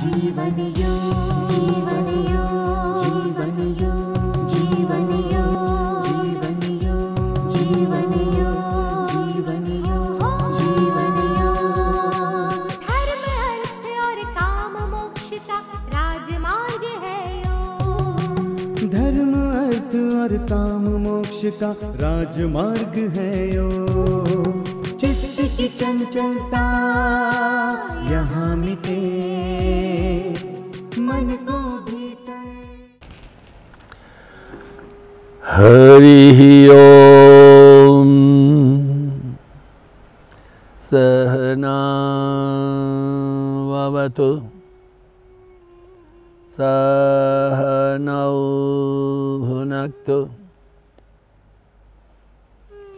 जीवन योग, जीवन योग, जीवन योग, जीवन योग, जीवन योग, जीवन योग, जीवन योग, जीवन योग। धर्म अर्थ और काम मोक्ष का राजमार्ग है योग। धर्म अर्थ और काम मोक्ष का राजमार्ग है योग। चित्त की चंचलता यहाँ मिटे, मन को भीतर। हरि ओम। सहना भवतु, सहनौ भुनक्तु,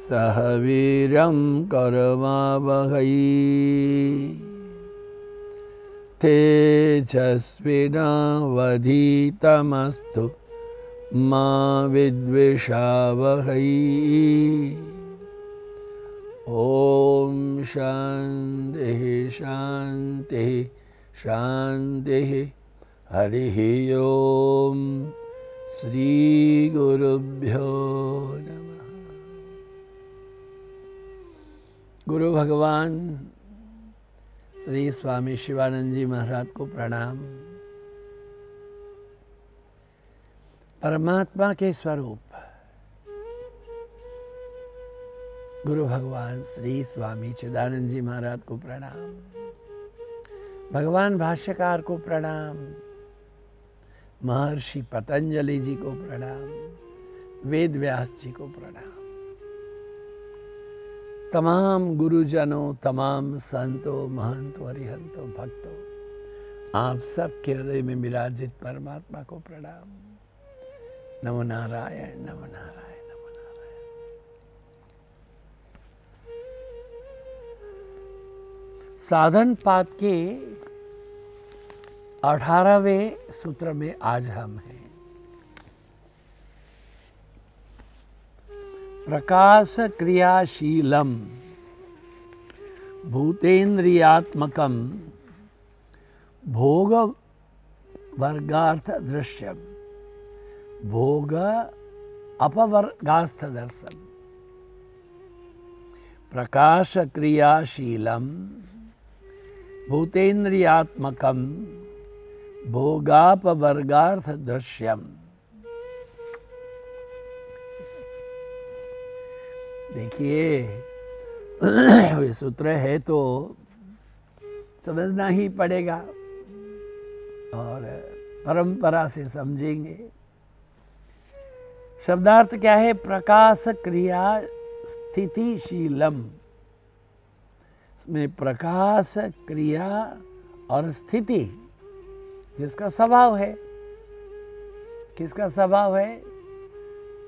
सह वीर्यं करवावहै, तेजस्विनावधीतमस्तु मा विद्विषावहै। ओम शांति शांति शांति। हरिः ओम। श्री गुरुभ्यो नमः। गुरु भगवान श्री स्वामी शिवानंद जी महाराज को प्रणाम। परमात्मा के स्वरूप गुरु भगवान श्री स्वामी चिदानंद जी महाराज को प्रणाम। भगवान भाष्यकार को प्रणाम। महर्षि पतंजलि जी को प्रणाम। वेद व्यास जी को प्रणाम। तमाम गुरुजनों, तमाम संतों, महंतों, अरिहंतों, भक्तों, आप सबके हृदय में विराजित परमात्मा को प्रणाम। नमो नारायण, नमो नारायण, नमो नारायण। साधन पाद के 18वें सूत्र में आज हम हैं। प्रकाश क्रियाशीलम भूतेन्द्रियात्मकम भोग वर्गार्थ दृश्यम भोग अपवर्गास्थ दर्शन। प्रकाश क्रियाशीलम भूतेन्द्रियात्मकम भोगापवर्गार्थ दृश्यम। देखिए ये सूत्र है तो समझना ही पड़ेगा और परंपरा से समझेंगे। शब्दार्थ क्या है? प्रकाश क्रिया स्थितिशीलम। इसमें प्रकाश, क्रिया और स्थिति जिसका स्वभाव है। किसका स्वभाव है?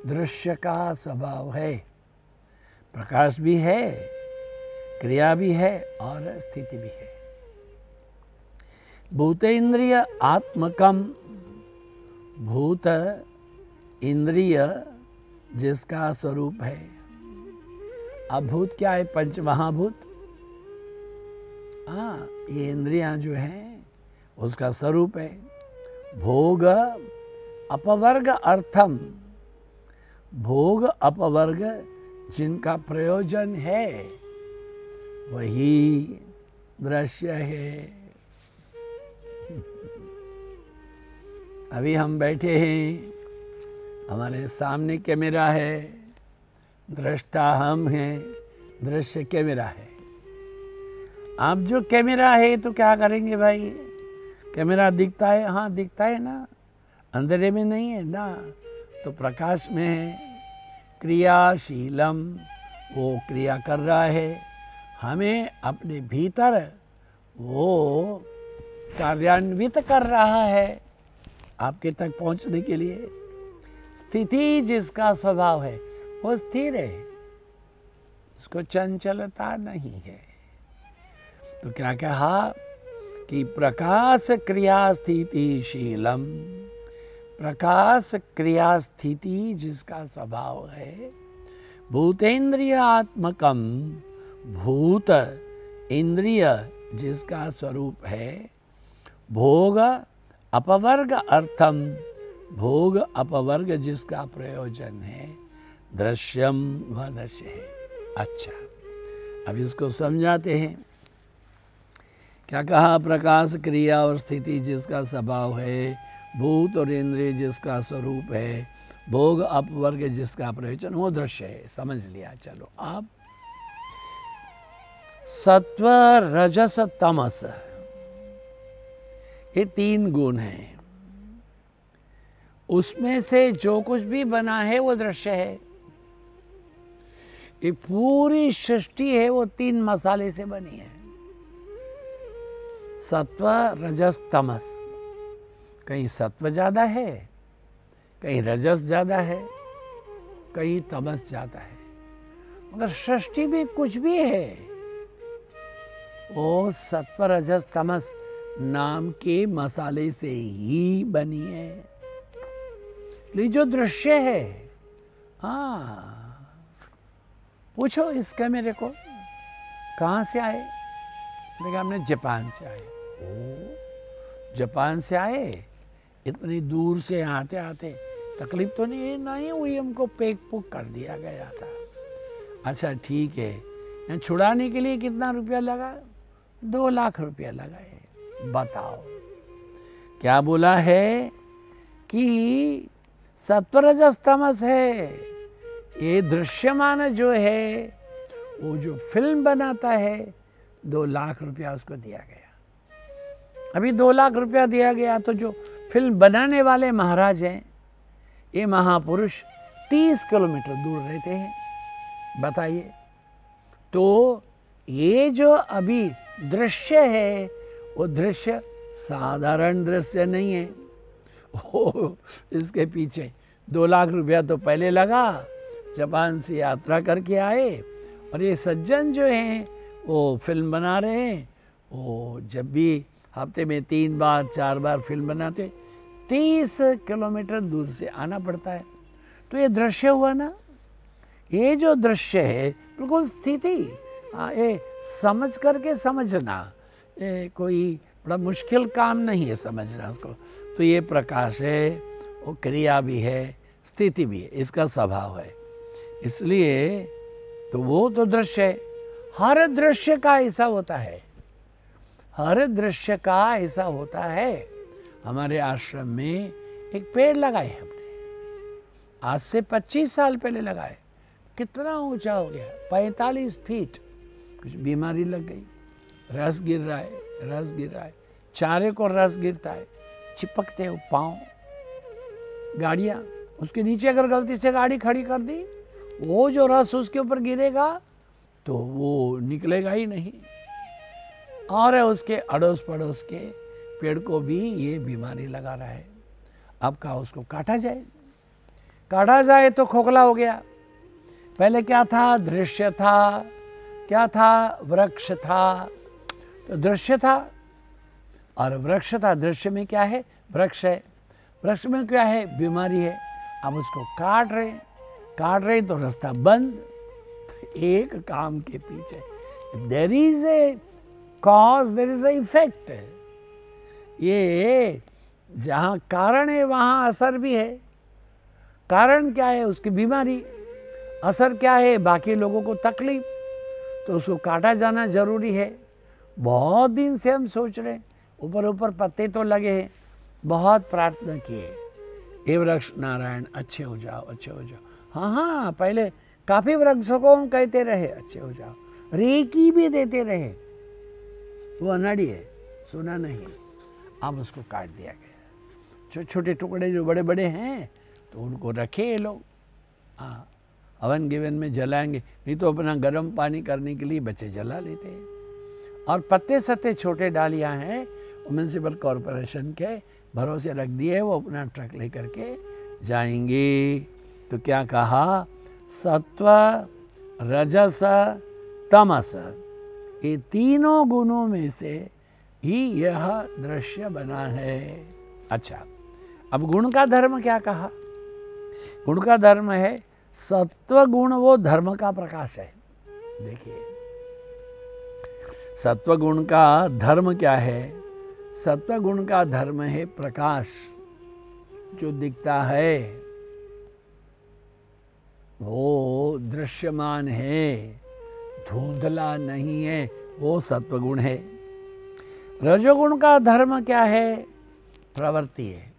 दृश्य का स्वभाव है। प्रकाश भी है, क्रिया भी है और स्थिति भी है। भूतेन्द्रिय आत्मकम, भूत इंद्रिय जिसका स्वरूप है। अब भूत क्या है? पंच महाभूत। ये इंद्रियां जो हैं उसका स्वरूप है। भोग अपवर्ग अर्थम, भोग अपवर्ग जिनका प्रयोजन है वही दृश्य है। अभी हम बैठे हैं, हमारे सामने कैमरा है, दृष्टा हम हैं, दृश्य कैमरा है। आप जो कैमरा है तो क्या करेंगे भाई? कैमरा दिखता है, हाँ दिखता है ना, अंधेरे में नहीं है ना, तो प्रकाश में है। क्रियाशीलम, वो क्रिया कर रहा है, हमें अपने भीतर वो कार्यान्वित कर रहा है आपके तक पहुंचने के लिए। स्थिति जिसका स्वभाव है वो स्थिर है, उसको चंचलता नहीं है। तो क्या कहा कि प्रकाश क्रिया स्थितिशीलम, प्रकाश क्रिया स्थिति जिसका स्वभाव है। भूतेन्द्रिय आत्मकम, भूत इंद्रिय जिसका स्वरूप है भोग अपवर्ग अर्थम, भोग अपवर्ग जिसका प्रयोजन है, दृश्यम वह दृश्य है। अच्छा, अब इसको समझाते हैं। क्या कहा? प्रकाश क्रिया और स्थिति जिसका स्वभाव है, भूत और इंद्रिय जिसका स्वरूप है, भोग अपवर्ग जिसका प्रयोजन, वो दृश्य है। समझ लिया। चलो आप सत्व रजस तमस, ये 3 गुण हैं। उसमें से जो कुछ भी बना है वो दृश्य है। ये पूरी सृष्टि है वो 3 मसाले से बनी है, सत्व रजस तमस। कहीं सत्व ज्यादा है, कहीं रजस ज्यादा है, कहीं तमस ज्यादा है, मगर सृष्टि में कुछ भी है वो सत्व रजस तमस नाम के मसाले से ही बनी है। ये जो दृश्य है, हाँ, पूछो इस कैमरे को कहाँ से आए? देखा हमने जापान से आए। ओ, जापान से आए, इतनी दूर से आते आते तकलीफ तो नहीं हुई, हमको पेक पुक कर दिया गया था। अच्छा ठीक है, यहाँ छुड़ाने के लिए कितना रुपया लगा? 2 लाख रुपया लगाए। बताओ, क्या बोला है कि सत्वरजस तमस है, ये दृश्यमान जो है, वो जो फिल्म बनाता है, 2 लाख रुपया उसको दिया गया। अभी 2 लाख रुपया दिया गया तो जो फिल्म बनाने वाले महाराज हैं, ये महापुरुष 30 किलोमीटर दूर रहते हैं। बताइए, तो ये जो अभी दृश्य है, वो दृश्य साधारण दृश्य नहीं है। ओ, इसके पीछे 2 लाख रुपया तो पहले लगा, जापान से यात्रा करके आए, और ये सज्जन जो हैं वो फिल्म बना रहे हैं। वो जब भी हफ्ते में 3 बार 4 बार फिल्म बनाते, 30 किलोमीटर दूर से आना पड़ता है। तो ये दृश्य हुआ ना, ये जो दृश्य है बिल्कुल स्थिति, ये समझ करके समझना, ये कोई बड़ा मुश्किल काम नहीं है समझना उसको। तो ये प्रकाश है, वो क्रिया भी है, स्थिति भी है, इसका स्वभाव है। इसलिए तो वो तो दृश्य है। हर दृश्य का ऐसा होता है, हर दृश्य का ऐसा होता है। हमारे आश्रम में एक पेड़ लगाए हमने, आज से 25 साल पहले लगाए। कितना ऊंचा हो गया, 45 फीट। कुछ बीमारी लग गई, रस गिर रहा है, रस गिर रहा है, चारे को रस गिरता है, चिपकते हो पाँव। गाड़ियाँ, उसके नीचे अगर गलती से गाड़ी खड़ी कर दी, वो जो रस उसके ऊपर गिरेगा तो वो निकलेगा ही नहीं। और उसके अड़ोस पड़ोस के पेड़ को भी ये बीमारी लगा रहा है। अब कहा उसको काटा जाए, काटा जाए तो खोखला हो गया। पहले क्या था? दृश्य था। क्या था? वृक्ष था। तो दृश्य था और वृक्ष था। दृश्य में क्या है? वृक्ष है। वृक्ष में क्या है? बीमारी है। अब उसको काट रहे तो रास्ता बंद। एक काम के पीछे there is a cause, there is a effect. ये जहाँ कारण है वहाँ असर भी है। कारण क्या है? उसकी बीमारी। असर क्या है? बाकी लोगों को तकलीफ। तो उसको काटा जाना जरूरी है। बहुत दिन से हम सोच रहे हैं, ऊपर ऊपर पत्ते तो लगे हैं, बहुत प्रार्थना किए, हे वृक्ष नारायण अच्छे हो जाओ, अच्छे हो जाओ। हाँ, पहले काफ़ी वृक्षों को हम कहते रहे अच्छे हो जाओ, रेकी भी देते रहे, वो अनाड़ी है, सुना नहीं। अब उसको काट दिया गया। छोटे छोटे टुकड़े जो बड़े बड़े हैं तो उनको रखे ये लोग, हाँ, हवन गिवन में जलाएंगे, नहीं तो अपना गर्म पानी करने के लिए बच्चे जला लेते हैं। और पत्ते सत्ते छोटे डालियाँ हैं, म्यूनसिपल कॉरपोरेशन के भरोसे रख दिए, वो अपना ट्रक लेकर के जाएंगे। तो क्या कहा? सत्व रजस तमस, ये तीनों गुणों में से ही यह दृश्य बना है। अच्छा, अब गुण का धर्म क्या कहा? गुण का धर्म है सत्व गुण, वो धर्म का प्रकाश है। देखिए, सत्व गुण का धर्म क्या है? सत्वगुण का धर्म है प्रकाश, जो दिखता है वो दृश्यमान है, धुंधला नहीं है, वो सत्वगुण है। रजोगुण का धर्म क्या है? प्रवृत्ति है।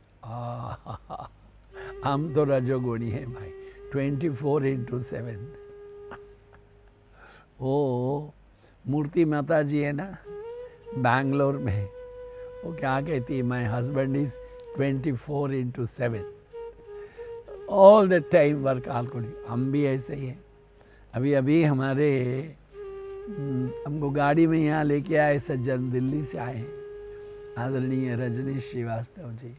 हम तो रजोगुणी है भाई, 24/7। वो मूर्ति माता जी है ना बैंगलोर में, वो क्या कहती है, my husband is 24/7, all the time work alcoholic. हम भी ऐसे ही हैं। अभी हमारे हमको गाड़ी में यहाँ लेके आए सज्जन, दिल्ली से आए हैं, आदरणीय Rajneesh Srivastava ji,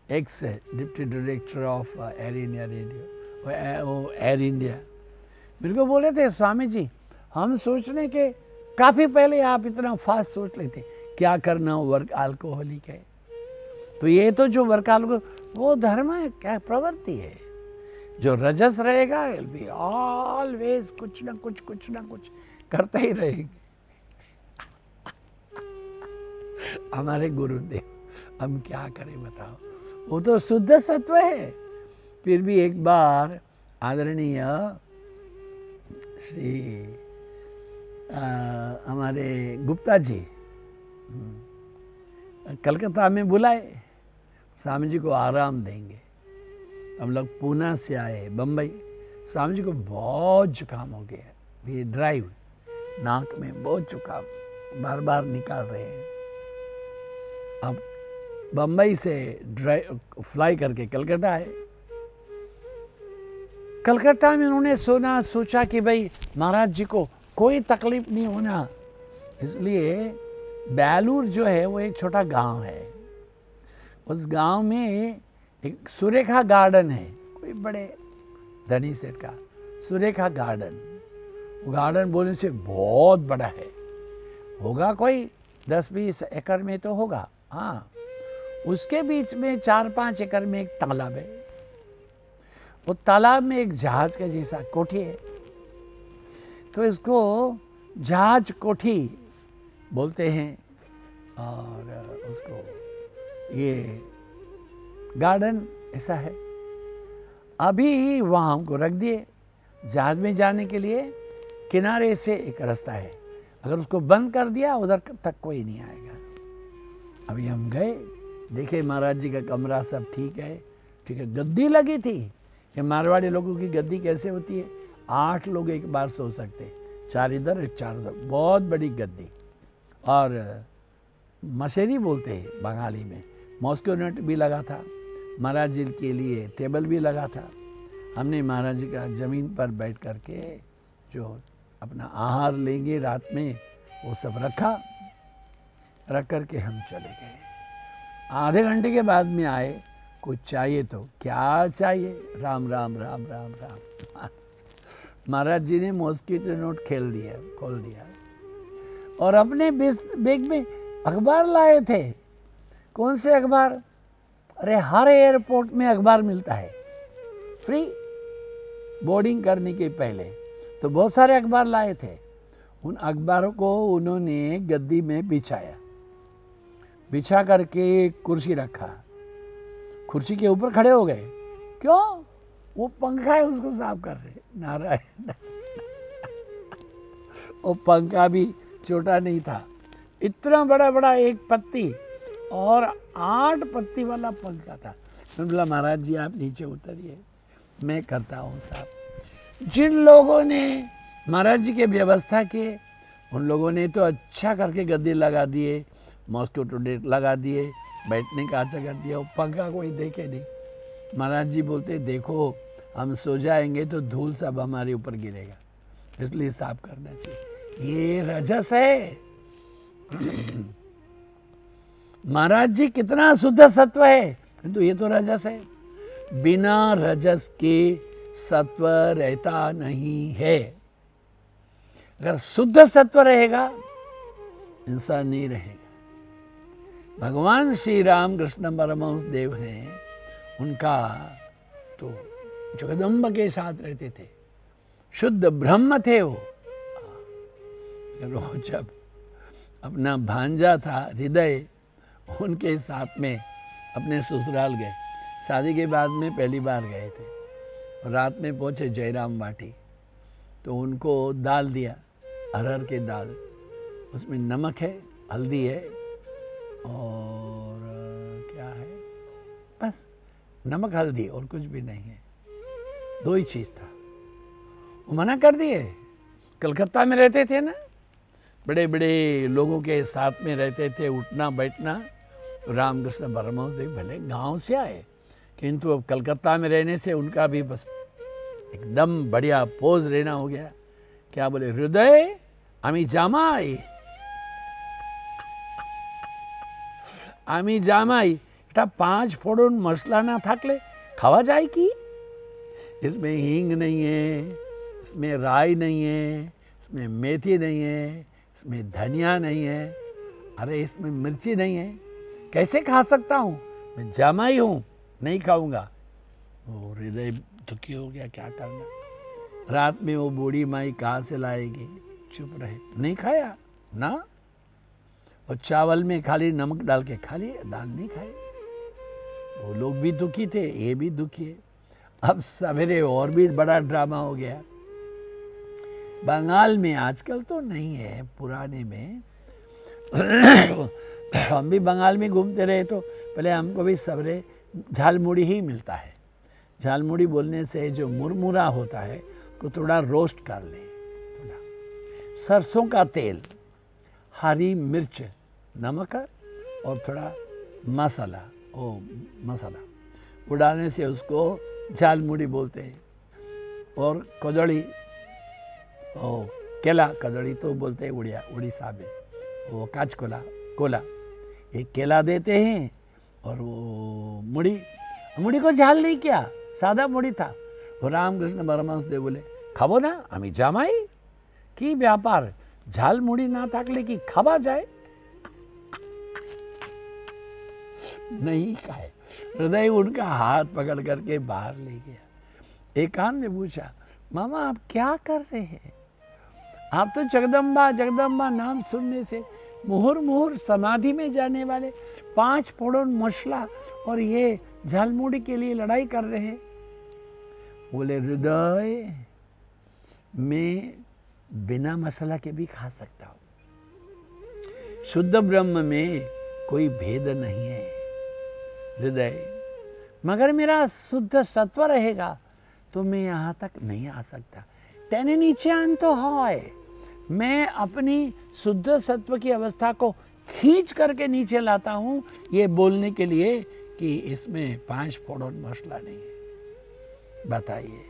ex deputy director of Air India radio, Air India. मेरे को बोले थे, स्वामी जी हम सोचने के काफ़ी पहले आप इतना फास्ट सोच लेते, क्या करना वर्क अल्कोहलिक है। तो ये तो जो वर्क अल्कोहलिक वो धर्म है, क्या प्रवृत्ति है। जो रजस रहेगा विल बी ऑलवेज कुछ ना कुछ करते ही रहेंगे। हमारे गुरुदेव, हम क्या करें बताओ, वो तो शुद्ध सत्व है। फिर भी एक बार आदरणीय श्री हमारे गुप्ता जी कलकत्ता में बुलाए, स्वामी जी को आराम देंगे। हम लोग पूना से आए, बम्बई। स्वामी जी को बहुत जुकाम हो गया, ये ड्राइव नाक में बहुत जुकाम, बार बार निकाल रहे हैं। अब बम्बई से फ्लाई करके कलकत्ता आए। कलकत्ता में उन्होंने सोचा कि भाई महाराज जी को कोई तकलीफ नहीं होना, इसलिए बेलूर जो है वो एक छोटा गांव है। उस गांव में एक सुरेखा गार्डन है, कोई बड़े धनी सेठ का सुरेखा गार्डन। वो गार्डन बोलने से बहुत बड़ा है, होगा कोई 10-20 एकड़ में तो होगा। हाँ, उसके बीच में 4-5 एकड़ में एक तालाब है। वो तालाब में एक जहाज के जैसा कोठी है, तो इसको जहाज कोठी बोलते हैं। और उसको ये गार्डन ऐसा है। अभी वहाँ हमको रख दिए, जहाज में जाने के लिए किनारे से एक रास्ता है, अगर उसको बंद कर दिया उधर तक कोई नहीं आएगा। अभी हम गए, देखे महाराज जी का कमरा सब ठीक है, गद्दी लगी थी। ये मारवाड़ी लोगों की गद्दी कैसे होती है, 8 लोग एक बार सो सकते, 4 इधर 4 उधर, बहुत बड़ी गद्दी। और मशेरी बोलते हैं बंगाली में, मॉस्को नट भी लगा था। महाराज जी के लिए टेबल भी लगा था। हमने महाराज जी का ज़मीन पर बैठ करके जो अपना आहार लेंगे रात में, वो सब रख करके हम चले गए। आधे घंटे के बाद में आए, कुछ चाहिए तो क्या चाहिए, राम राम राम राम राम। महाराज जी ने मॉस्किटो नोट खोल दिया और अपने बैग में अखबार लाए थे। कौन से अखबार? अरे हर एयरपोर्ट में अखबार मिलता है फ्री, बोर्डिंग करने के पहले। तो बहुत सारे अखबार लाए थे। उन अखबारों को उन्होंने गद्दी में बिछा करके एक कुर्सी रखा, कुर्सी के ऊपर खड़े हो गए। क्यों? वो पंखा है उसको साफ कर रहे। नारायण, वो पंखा भी छोटा नहीं था, इतना बड़ा बड़ा एक पत्ती और 8 पत्ती वाला पंखा था। मैंने बोला महाराज जी आप नीचे उतरिए, मैं करता हूँ साहब। जिन लोगों ने महाराज जी के व्यवस्था किए, उन लोगों ने तो अच्छा करके गद्दी लगा दिए, मॉस्किटो नेट लगा दिए, बैठने का अच्छा कर दिया। वो पंखा कोई देखे नहीं। महाराज जी बोलते देखो हम सो जाएंगे तो धूल सब हमारे ऊपर गिरेगा, इसलिए साफ करना चाहिए। ये रजस है। महाराज जी कितना शुद्ध सत्व है, किंतु ये तो रजस है। बिना रजस के सत्व रहता नहीं है। अगर शुद्ध सत्व रहेगा, इंसान नहीं रहेगा। भगवान श्री राम कृष्ण परमहंस देव हैं, उनका तो जगदम्बा के साथ रहते थे, शुद्ध ब्रह्म थे वो। जब अपना भांजा था हृदय, उनके साथ में अपने ससुराल गए। शादी के बाद में पहली बार गए थे। रात में पहुँचे जयराम बाटी, तो उनको दाल दिया, अरहर की दाल। उसमें नमक है, हल्दी है और क्या है, बस नमक हल्दी और कुछ भी नहीं है। 2 ही चीज़ था। वो मना कर दिए। कलकत्ता में रहते थे ना, बड़े बड़े लोगों के साथ में रहते थे, उठना बैठना। रामकृष्ण परमहंस देव भले गांव से आए, किंतु अब कलकत्ता में रहने से उनका भी बस एकदम बढ़िया पोज रहना हो गया। क्या बोले, हृदय आमी जामाई, आमी जामाई, এটা 5 फोड़न मसला ना थाकले खावा जाए की? इसमें हींग नहीं है, इसमें राई नहीं है, इसमें मेथी नहीं है, इसमें धनिया नहीं है, अरे इसमें मिर्ची नहीं है, कैसे खा सकता हूँ? मैं जामाई हूँ, नहीं खाऊंगा। वो हृदय दुखी हो गया, क्या करना। रात में वो बूढ़ी माई कहाँ से लाएगी? चुप रहे, नहीं खाया ना। और चावल में खाली नमक डाल के खा लिए, दाल नहीं खाए। वो लोग भी दुखी थे, ये भी दुखी है। अब सवेरे और भी बड़ा ड्रामा हो गया। बंगाल में आजकल तो नहीं है, पुराने में हम भी बंगाल में घूमते रहे तो पहले हमको भी सवेरे झालमुड़ी ही मिलता है। झालमुड़ी बोलने से जो मुरमुरा होता है उसको थोड़ा रोस्ट कर ले, थोड़ा सरसों का तेल, हरी मिर्च, नमक और थोड़ा मसाला, मसाला वो डालने से उसको झालमुड़ी बोलते हैं। और कदड़ी, केला, कदड़ी तो बोलते हैं उड़ीसा में, वो काचकोला, कोला, ये केला देते हैं। और वो मुड़ी को झाल नहीं किया, सादा मुड़ी था। वो रामकृष्ण परमहंस देव बोले, खाबो ना, आमी जामाई की व्यापार, झाल मुड़ी ना थाकले की खाबा जाए। नहीं खाए। हृदय उनका हाथ पकड़ करके बाहर ले गया। एकांत ने पूछा, मामा आप क्या कर रहे हैं? आप तो जगदम्बा जगदम्बा नाम सुनने से मुहुर मुहुर समाधि में जाने वाले 5 फोड़न मसला और ये झालमुड़ी के लिए लड़ाई कर रहे हैं। बोले, हृदय मैं बिना मसाला के भी खा सकता हूँ। शुद्ध ब्रह्म में कोई भेद नहीं है हृदय, मगर मेरा शुद्ध सत्व रहेगा तो मैं यहाँ तक नहीं आ सकता। तेने नीचे आन तो है, मैं अपनी शुद्ध सत्व की अवस्था को खींच करके नीचे लाता हूँ, ये बोलने के लिए कि इसमें 5 फोड़न मसला नहीं है। बताइए,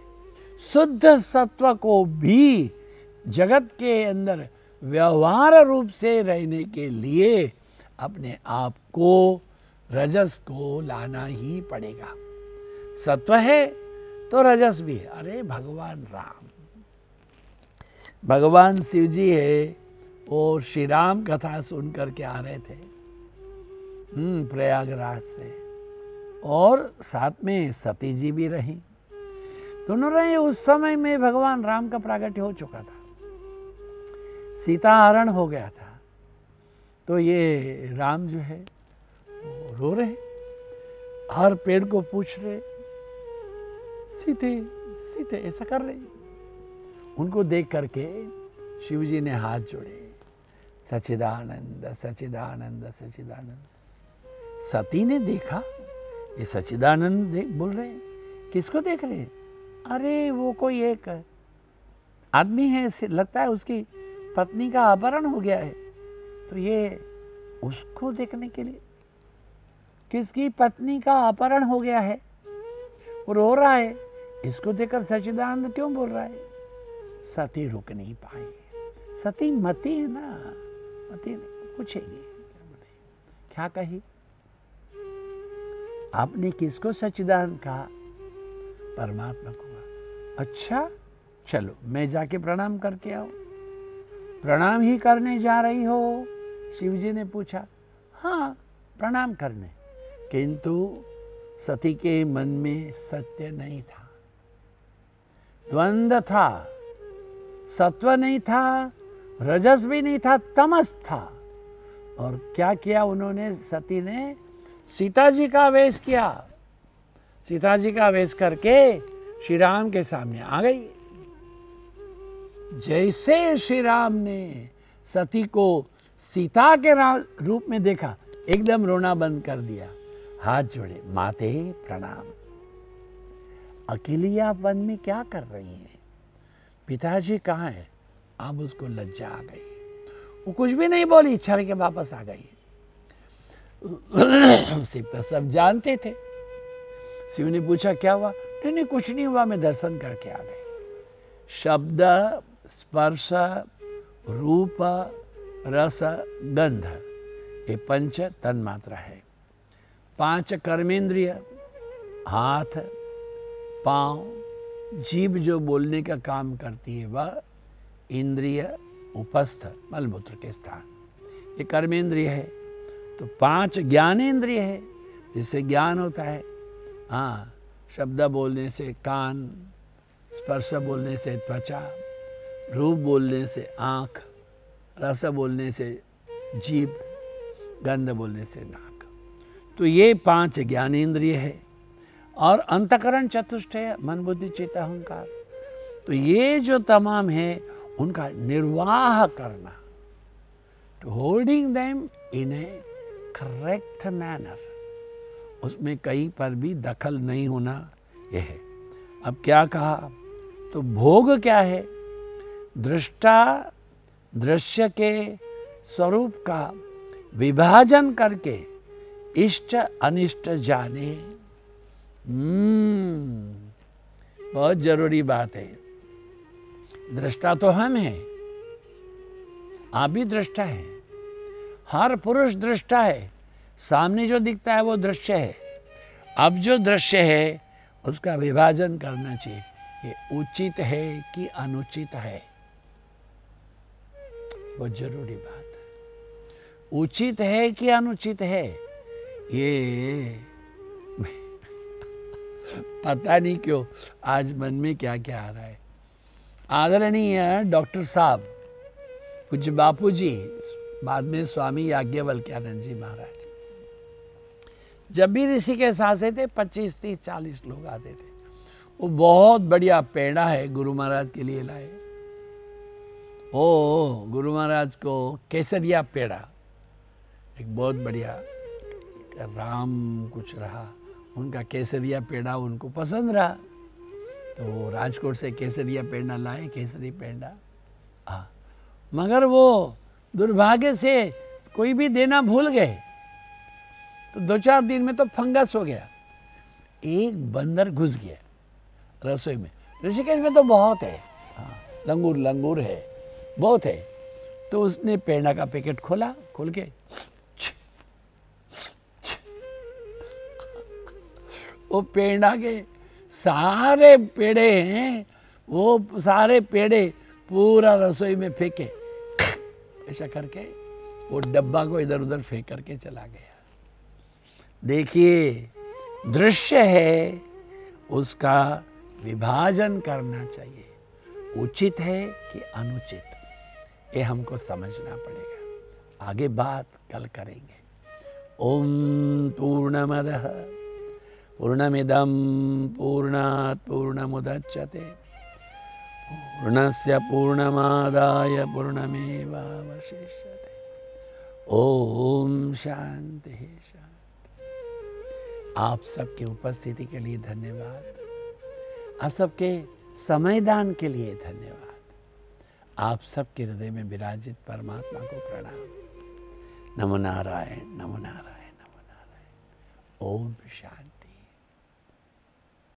शुद्ध सत्व को भी जगत के अंदर व्यवहार रूप से रहने के लिए अपने आप को, रजस को लाना ही पड़ेगा। सत्व है तो रजस भी है। अरे भगवान राम, भगवान शिव जी है, और श्री राम कथा सुन करके आ रहे थे प्रयागराज से, और साथ में सती जी भी रही, दोनों रहे। उस समय में भगवान राम का प्रागट्य हो चुका था, सीता हरण हो गया था। तो ये राम जो है वो रो रहे, हर पेड़ को पूछ रहे, सीते सीते ऐसा कर रहे। उनको देख करके शिव जी ने हाथ जोड़े, सच्चिदानंद सच्चिदानंद सच्चिदानंद। सती ने देखा ये सच्चिदानंद बोल रहे हैं, किसको देख रहे हैं? अरे वो कोई एक आदमी है, लगता है उसकी पत्नी का अपहरण हो गया है, तो ये उसको देखने के लिए। किसकी पत्नी का अपहरण हो गया है, वो रो रहा है, इसको देखकर सच्चिदानंद क्यों बोल रहा है? सती रुक नहीं पाई। सती मती है ना, मती पूछेगी क्या कही? आपने किसको सच्चिदानंद कहा? परमात्मा को। अच्छा चलो मैं जाके प्रणाम करके आऊं। प्रणाम ही करने जा रही हो? शिव जी ने पूछा। हाँ प्रणाम करने, किंतु सती के मन में सत्य नहीं था, द्वंद्व था, सत्व नहीं था, रजस भी नहीं था, तमस था। और क्या किया उन्होंने, सती ने सीता जी का वेश किया। सीता जी का वेश करके श्री राम के सामने आ गई। जैसे श्री राम ने सती को सीता के रूप में देखा, एकदम रोना बंद कर दिया, हाथ जोड़े, माते प्रणाम, अकेली आप वन में क्या कर रही हैं? पिताजी कहाँ है? अब उसको लज्जा आ गई, वो कुछ भी नहीं बोली, छड़ के वापस आ गई। शिव तो सब जानते थे। शिव ने पूछा क्या हुआ? नहीं नहीं कुछ नहीं हुआ, मैं दर्शन करके आ गई। शब्द, स्पर्श, रूप, रस, गंध, ये पंच तन्मात्रा है। 5 कर्मेंद्रिय, हाथ, पांव, जीभ जो बोलने का काम करती है वह, इंद्रिय, उपस्थ मलमूत्र के स्थान, ये कर्मेंद्रिय है। तो 5 ज्ञानेंद्रिय है, जिससे ज्ञान होता है। हाँ, शब्द बोलने से कान, स्पर्श बोलने से त्वचा, रूप बोलने से आँख, रस बोलने से जीभ, गंध बोलने से नाक। तो ये 5 ज्ञानेंद्रिय है। और अंतकरण चतुष्टय, मन बुद्धि चित्त अहंकार। तो ये जो तमाम है उनका निर्वाह करना, to holding them in a correct manner, उसमें कहीं पर भी दखल नहीं होना, यह है। अब क्या कहा? तो भोग क्या है? दृष्टा दृश्य के स्वरूप का विभाजन करके इष्ट अनिष्ट जाने। बहुत जरूरी बात है। दृष्टा तो हम हैं, आप भी दृष्टा है, हर पुरुष दृष्टा है। सामने जो दिखता है वो दृश्य है। अब जो दृश्य है उसका विभाजन करना चाहिए, ये उचित है कि अनुचित है, बहुत जरूरी बात है। उचित है कि अनुचित है, ये पता नहीं क्यों आज मन में क्या क्या आ रहा है। आदरणीय डॉक्टर साहब, कुछ बापू जी, बाद में स्वामी याज्ञवल्क्यानंद जी महाराज, जब भी ऋषिकेश आते थे 25, 30, 40 लोग आते थे। वो बहुत बढ़िया पेड़ा है गुरु महाराज के लिए लाए। ओ गुरु महाराज को केसरिया पेड़ा, एक बहुत बढ़िया, राम कुछ रहा, उनका केसरिया पेड़ा उनको पसंद रहा, तो वो राजकोट से केसरिया पेड़ा लाए, केसरी पेड़ा। हाँ, मगर वो दुर्भाग्य से कोई भी देना भूल गए, तो 2-4 दिन में तो फंगस हो गया। एक बंदर घुस गया रसोई में। ऋषिकेश में तो बहुत है, हाँ, लंगूर लंगूर है, बहुत है। तो उसने पेड़ा का पैकेट खोला, खोल के वो पेड़ा के सारे पेड़े हैं, वो सारे पेड़े पूरा रसोई में फेंके, ऐसा करके वो डब्बा को इधर उधर फेंक करके चला गया। देखिए, दृश्य है, उसका विभाजन करना चाहिए, उचित है कि अनुचित, ये हमको समझना पड़ेगा। आगे बात कल करेंगे। ओम पूर्णमदः पूर्णमिदं पूर्णात् पूर्णमुदच्यते पूर्णस्य पूर्णमादाय पूर्णमेवावशिष्यते। ओम शांति शांति। आप सबके उपस्थिति के लिए धन्यवाद, आप सबके समयदान के लिए धन्यवाद, आप सबके हृदय में विराजित परमात्मा को प्रणाम। नमो नारायण, नमो नारायण, नमो नारायण। ओम शांति।